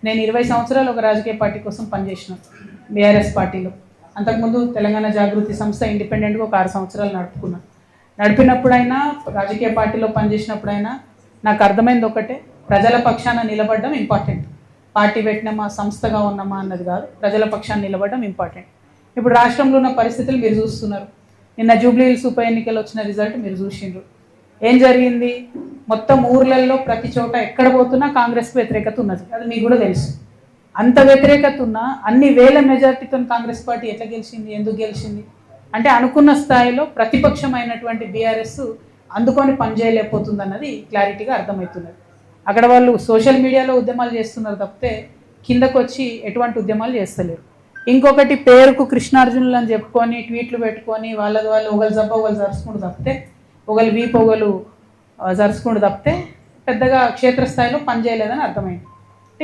నేను 20 సంవత్సరాలు ఒక రాజకీయ పార్టీ కోసం పనిచేసిన బీఆర్ఎస్ పార్టీలో. అంతకుముందు తెలంగాణ జాగృతి సంస్థ ఇండిపెండెంట్గా ఒక 6 సంవత్సరాలు నడుపుకున్నాను. నడిపినప్పుడైనా రాజకీయ పార్టీలో పనిచేసినప్పుడైనా నాకు అర్థమైంది ఒకటే, ప్రజల పక్షాన నిలబడడం ఇంపార్టెంట్. పార్టీ పెట్టినామా సంస్థగా ఉన్నామా అన్నది కాదు, ప్రజల పక్షాన నిలబడడం ఇంపార్టెంట్. ఇప్పుడు రాష్ట్రంలో ఉన్న పరిస్థితులు మీరు చూస్తున్నారు. నిన్న జూబ్లీహిల్స్ ఉప ఎన్నికలు వచ్చిన రిజల్ట్ మీరు చూసిండ్రు. ఏం జరిగింది? మొత్తం ఊర్లలో ప్రతి చోట ఎక్కడ పోతున్నా కాంగ్రెస్కి వ్యతిరేకత ఉన్నది. అది మీకు కూడా తెలుసు. అంత వ్యతిరేకత ఉన్నా అన్ని వేల మెజార్టీతో కాంగ్రెస్ పార్టీ ఎట్లా గెలిచింది, ఎందుకు గెలిచింది అంటే అనుకున్న స్థాయిలో ప్రతిపక్షమైనటువంటి బీఆర్ఎస్ అందుకొని పనిచేయలేకపోతుంది అన్నది క్లారిటీగా అర్థమవుతున్నది. అక్కడ వాళ్ళు సోషల్ మీడియాలో ఉద్యమాలు చేస్తున్నారు తప్పితే కిందకు వచ్చి ఎటువంటి ఉద్యమాలు చేస్తలేరు. ఇంకొకటి పేరుకు కృష్ణార్జునులు అని చెప్పుకొని ట్వీట్లు పెట్టుకొని వాళ్ళది వాళ్ళు ఒకళ్ళు జబ్బ ఒకళ్ళు జరుచుకుంటూ తప్పితే ఒకళ్ళు వీపు ఒకళ్ళు జరుచుకుంటూ తప్పితే పెద్దగా క్షేత్రస్థాయిలో పనిచేయలేదని అర్థమైంది.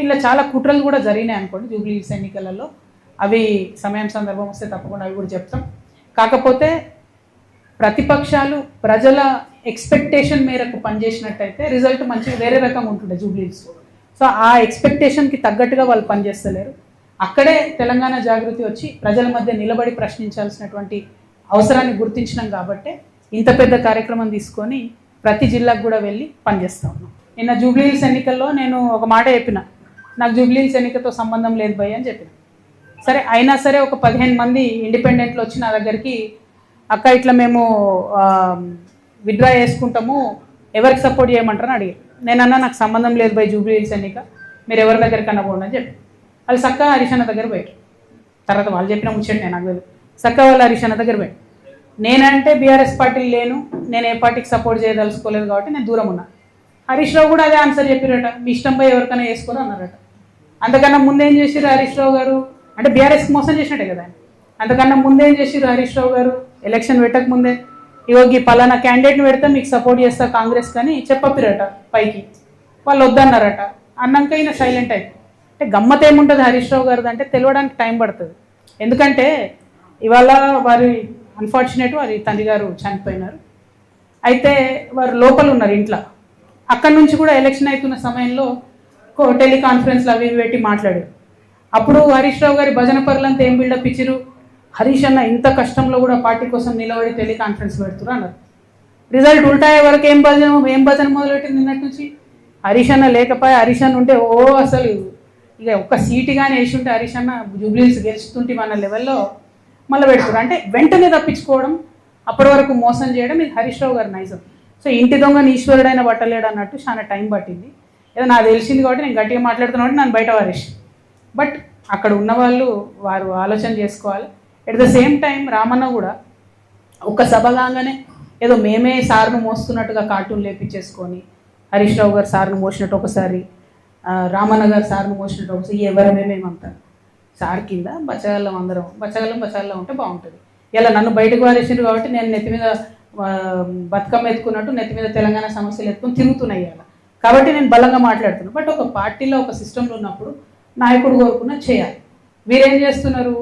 ఇలా చాలా కుట్రలు కూడా జరిగినాయి అనుకోండి జూబ్లీహిల్స్ ఎన్నికలలో. అవి సమయం సందర్భం వస్తే తప్పకుండా అవి కూడా చెప్తాం. కాకపోతే ప్రతిపక్షాలు ప్రజల ఎక్స్పెక్టేషన్ మేరకు పనిచేసినట్టయితే రిజల్ట్ మంచిగా వేరే రకంగా ఉంటుండే జూబ్లీహిల్స్. సో ఆ ఎక్స్పెక్టేషన్కి తగ్గట్టుగా వాళ్ళు పనిచేస్తలేరు. అక్కడే తెలంగాణ జాగృతి వచ్చి ప్రజల మధ్య నిలబడి ప్రశ్నించాల్సినటువంటి అవసరాన్ని గుర్తించినాం కాబట్టి ఇంత పెద్ద కార్యక్రమం తీసుకొని ప్రతి జిల్లాకు కూడా వెళ్ళి పనిచేస్తూ ఉన్నాం. నిన్న జూబ్లీహిల్స్ ఎన్నికల్లో నేను ఒక మాట చెప్పిన, నాకు జూబ్లీహిల్స్ ఎన్నికతో సంబంధం లేదు భయ్ అని చెప్పిన. సరే అయినా సరే ఒక 15 మంది ఇండిపెండెంట్లు వచ్చి నా దగ్గరికి, అక్క ఇట్లా మేము విత్డ్రా చేసుకుంటాము, ఎవరికి సపోర్ట్ చేయమంటారని అడిగారు. నేనన్నా నాకు సంబంధం లేదు భయ్ జూబ్లీహిల్స్ ఎన్నిక, మీరు ఎవరి దగ్గరికి అన్నపోండి అని చెప్పి వాళ్ళు సక్క హరీషన్న దగ్గర పోయారు. తర్వాత వాళ్ళు చెప్పిన ముచ్చట నేను నాకు సక్క వాళ్ళు హరీషన్న దగ్గర పోయారు. నేనంటే బీఆర్ఎస్ పార్టీలు లేను, నేను ఏ పార్టీకి సపోర్ట్ చేయదలుచుకోలేదు కాబట్టి నేను దూరం ఉన్నా. హరీష్ రావు కూడా అదే ఆన్సర్ చెప్పారట, మీ ఇష్టం పోయి ఎవరికైనా వేసుకోరు అన్నారట. అంతకన్నా ముందేం చేసిరు హరీష్ రావు గారు అంటే బీఆర్ఎస్కి మోసం చేసినట్టే కదా. అంతకన్నా ముందేం చేసిరు హరీష్ రావు గారు ఎలక్షన్ పెట్టక ముందే, ఇవోగి పలానా క్యాండిడేట్ని పెడితే మీకు సపోర్ట్ చేస్తా కాంగ్రెస్ కానీ చెప్పపిరట పైకి, వాళ్ళు వద్దన్నారట. అన్నాక ఈయన సైలెంట్ అయిపోయి. అంటే గమ్మత్ ఏముంటుంది హరీష్ రావు గారిది అంటే తెలియడానికి టైం పడుతుంది. ఎందుకంటే ఇవాళ వారి అన్ఫార్చునేట్ వారి తండ్రి గారు చనిపోయినారు. అయితే వారు లోపల ఉన్నారు ఇంట్లో. అక్కడి నుంచి కూడా ఎలక్షన్ అవుతున్న సమయంలో టెలికాన్ఫరెన్స్లు అవి పెట్టి మాట్లాడారు. అప్పుడు హరీష్ రావు గారి భజన పరులంతా ఏం బిల్డప్ ఇచ్చిరు, హరీష్ అన్న ఇంత కష్టంలో కూడా పార్టీ కోసం నిలబడి టెలికాన్ఫరెన్స్ పెడుతున్నారు అన్నారు. రిజల్ట్ ఉల్టాయే వరకు ఏం భజన మొదలెట్టింది నిన్నటి నుంచి. హరీష్ అన్న లేకపోయా, హరీష్ అన్న ఉంటే అసలు ఇక ఒక్క సీటు కానీ వేసి ఉంటే హరీష్ అన్న జూబ్లీహిల్స్ గెలుస్తుంటే మన లెవెల్లో మళ్ళీ పెడుతున్నారు. అంటే వెంటనే తప్పించుకోవడం, అప్పటి వరకు మోసం చేయడం, ఇది హరీష్ రావు గారి నైజం. సో ఇంటి దొంగని ఈశ్వరుడైన పట్టలేడు అన్నట్టు చాలా టైం పట్టింది. ఏదో నాకు తెలిసింది కాబట్టి నేను గట్టిగా మాట్లాడుతున్నా నన్ను బయట వారేసి. బట్ అక్కడ ఉన్నవాళ్ళు వారు ఆలోచన చేసుకోవాలి. At the same time Ramanna కూడా ఒక సభ కాగానే ఏదో మేమే సార్ను మోస్తున్నట్టుగా కార్టూన్ లేపించేసుకొని హరీష్ రావు గారు సార్ను మోసినట్టు ఒకసారి, రామన్న గారు సార్ను మోసినట్టు ఒకసారి, ఎవరమేమేమంతా సార్ కింద బచ్చగల్లం అందరం బచ్చగల్లం ఉంటే బాగుంటుంది. ఇలా నన్ను బయటకు వారేసారు కాబట్టి నేను నెత్తి మీద బతుకమ్మ ఎత్తుకున్నట్టు నెత్తి మీద తెలంగాణ సమస్యలు ఎత్తుకొని తిరుగుతున్నాయి ఇవాళ. కాబట్టి నేను బలంగా మాట్లాడుతున్నాను. బట్ ఒక పార్టీలో ఒక సిస్టంలో ఉన్నప్పుడు నాయకుడు కోరుకున్న చేయాలి. మీరేం చేస్తున్నారు?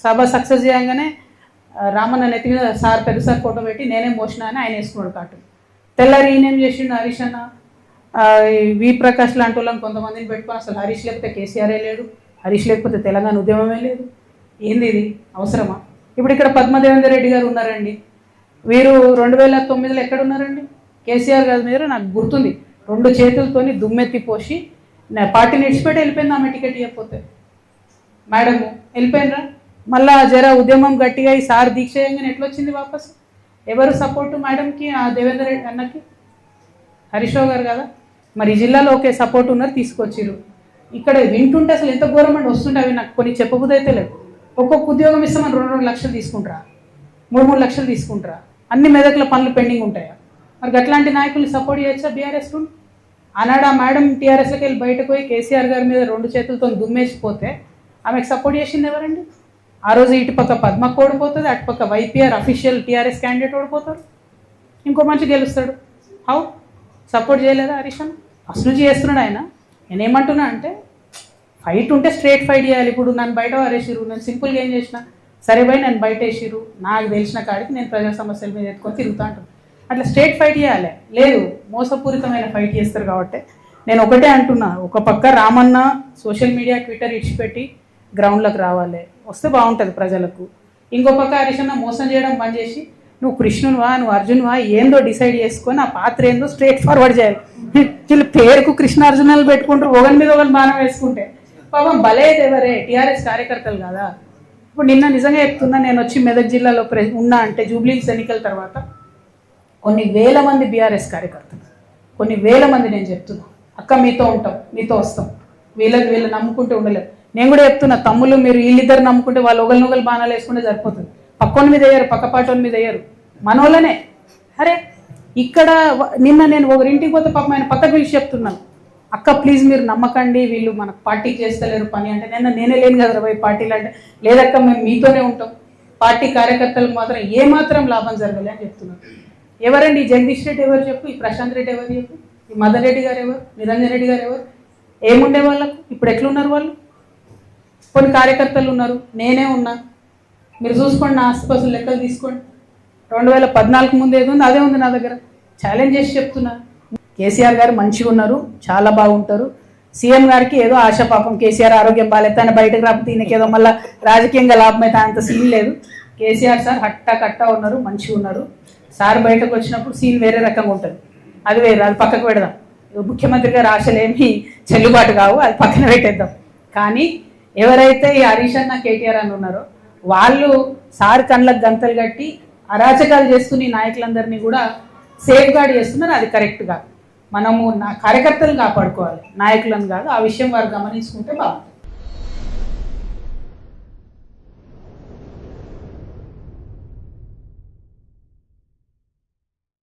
సభ సక్సెస్ చేయగానే రామన్న నెత్తి మీద సార్ పెద్ద సార్ ఫోటో పెట్టి నేనే మోసినా అని ఆయన వేసుకున్నాడు కార్టూన్. తెల్లారి ఈయనేం చేసిండు హరీష్ అన్న, వి ప్రకాష్ లాంటి వాళ్ళని కొంతమందిని పెట్టుకొని అసలు హరీష్ లేకపోతే కేసీఆరే లేడు, హరీష్ లేకపోతే తెలంగాణ ఉద్యమమే లేదు. ఏంది ఇది అవసరమా? ఇప్పుడు ఇక్కడ పద్మదేవేందర్ రెడ్డి గారు ఉన్నారండి. వీరు 2009లో ఎక్కడ ఉన్నారండి? కేసీఆర్ గారి మీద నాకు గుర్తుంది 2 చేతులతోని దుమ్మెత్తి పోసి పార్టీని ఇడిచిపెట్టి వెళ్ళిపోయింది. ఆమె టికెట్ ఇవ్వకపోతే మేడము వెళ్ళిపోయినరా. మళ్ళా జర ఉద్యమం గట్టిగా ఈ సార్ దీక్ష చేయగానే ఎట్లా వచ్చింది వాపసు? ఎవరు సపోర్టు మేడంకి? ఆ దేవేందర్ రెడ్డి అన్నకి హరీష్ రావు గారు కదా. మరి ఈ జిల్లాలో ఒకే సపోర్ట్ ఉన్నారు, తీసుకొచ్చిరు. ఇక్కడ వింటుంటే అసలు ఎంత ఘోరం అండి వస్తుంటే అవి నాకు కొన్ని చెప్పబుద్ధి అయితే లేదు. ఒక్కొక్క ఉద్యోగం ఇస్తామని 2 లక్షలు తీసుకుంటారా, 3 లక్షలు తీసుకుంటారా? అన్ని మెదక్ల పనులు పెండింగ్ ఉంటాయా? మరి అట్లాంటి నాయకులు సపోర్ట్ చేయొచ్చా బీఆర్ఎస్ నుండి? ఆనాడు ఆ మేడం టీఆర్ఎస్లోకి వెళ్ళి బయటకు పోయి కేసీఆర్ గారి మీద 2 చేతులతో దుమ్మేసిపోతే ఆమెకు సపోర్ట్ చేసింది ఎవరండి? ఆ రోజు ఇటుపక్క పద్మకు ఓడిపోతుంది, అటుపక్క వైపీఆర్ అఫీషియల్ టీఆర్ఎస్ క్యాండిడేట్ ఓడిపోతారు, ఇంకో మనిషి గెలుస్తాడు. హౌ సపోర్ట్ చేయలేదా హరీష్ అన్న? ఫస్ట్ నుంచి చేస్తున్నాడు ఆయన. నేనేమంటున్నా అంటే ఫైట్ ఉంటే స్ట్రేట్ ఫైట్ చేయాలి. ఇప్పుడు నన్ను బయట వారేసిరు, నేను సింపుల్గా ఏం చేసిన, సరే భయ్ నన్ను బయట వేసిరు, నాకు తెలిసిన కాడికి నేను ప్రజా సమస్యల మీద ఎత్తుకొని తిరుగుతూ ఉంటాను. అట్లా స్ట్రేట్ ఫైట్ చేయాలి. లేదు మోసపూరితమైన ఫైట్ చేస్తారు కాబట్టి నేను ఒకటే అంటున్నా, ఒక పక్క రామన్న సోషల్ మీడియా ట్విట్టర్ ఇడిచిపెట్టి గ్రౌండ్లోకి రావాలి, వస్తే బాగుంటుంది ప్రజలకు. ఇంకో పక్క హరీష్ అన్న మోసం చేయడం బంద్ చేసి నువ్వు కృష్ణునివా నువ్వు అర్జునువా ఏందో డిసైడ్ చేసుకొని ఆ పాత్ర ఏందో స్ట్రేట్ ఫార్వర్డ్ చేయాలి. వీళ్ళు పేరుకు కృష్ణార్జునాలు పెట్టుకుంటారు, ఒకరి మీద ఒకరు బాణం వేసుకుంటే పాపం బలేది ఎవరే, టీఆర్ఎస్ కార్యకర్తలు కదా. ఇప్పుడు నిన్న నిజంగా చెప్తున్నా, నేను వచ్చి మెదక్ జిల్లాలో ఉన్నా అంటే జూబ్లీహిల్స్ ఎన్నికల తర్వాత కొన్ని వేల మంది బీఆర్ఎస్ కార్యకర్తలు, కొన్ని వేల మంది నేను చెప్తున్నా, అక్క మీతో ఉంటాం మీతో వస్తాం, వీళ్ళు నమ్ముకుంటే ఉండలేదు. నేను కూడా చెప్తున్నా, తమ్ముళ్ళు మీరు వీళ్ళిద్దరు నమ్ముకుంటే వాళ్ళు ఒకరినొకరు బాణాలు వేసుకుంటే సరిపోతుంది, పక్కోని మీద వేయరు, పక్కపాటోని మీద వేయరు, మనోళ్ళనే. అరే ఇక్కడ నిన్న నేను ఒకరింటికి పోతే పాపం ఆయన పక్కకు పిలిచి చెప్తున్నాను, అక్క ప్లీజ్ మీరు నమ్మకండి వీళ్ళు మనకు పార్టీకి చేస్తలేరు పని అంటే, నేనే లేను కదా పోయి పార్టీలు అంటే, లేదక్క మేము మీతోనే ఉంటాం, పార్టీ కార్యకర్తలకు మాత్రం ఏమాత్రం లాభం జరగలే అని చెప్తున్నాను. ఎవరండి ఈ జగదీష్ రెడ్డి ఎవరు చెప్పు, ఈ ప్రశాంత్ రెడ్డి ఎవరు చెప్పు, ఈ మదన్ రెడ్డి గారు ఎవరు, నిరంజన్ రెడ్డి గారు ఎవరు, ఏముండే వాళ్ళకు ఇప్పుడు ఎట్లున్నారు వాళ్ళు? కొన్ని కార్యకర్తలు ఉన్నారు, నేనే ఉన్నా, మీరు చూసుకోండి, నా ఆస్తిపాసులు లెక్కలు తీసుకోండి. 2014 ముందు ఏది ఉంది అదే ఉంది నా దగ్గర, ఛాలెంజ్ చేసి చెప్తున్నా. కేసీఆర్ గారు మంచిగా ఉన్నారు, చాలా బాగుంటారు. సీఎం గారికి ఏదో ఆశ, పాపం కేసీఆర్ ఆరోగ్యం బాగాలేదు, ఆయన బయటకు రాకపోతే ఈయనకేదో మళ్ళీ రాజకీయంగా లాభం అయితే అంత సీన్ లేదు. కేసీఆర్ సార్ హట్టా కట్టా ఉన్నారు, మంచిగా ఉన్నారు. సార్ బయటకు వచ్చినప్పుడు సీన్ వేరే రకంగా ఉంటుంది, అది వేరే, అది పక్కకు పెడదాం. ముఖ్యమంత్రి గారు ఆశలేమి చెల్లుబాటు కావు, అది పక్కన పెట్టేద్దాం. కానీ ఎవరైతే ఈ హరీష్ అన్న కేటీఆర్ అని ఉన్నారో వాళ్ళు సార్ కళ్ళకు గంతలు కట్టి అరాచకాలు చేస్తున్న నాయకులందరినీ కూడా సేఫ్ గార్డ్ చేస్తున్నారు. అది కరెక్ట్ కాదు. మనము కార్యకర్తలను కాపాడుకోవాలి, నాయకులను కాదు. ఆ విషయం వారు గమనించుకుంటే బాగుంటుంది.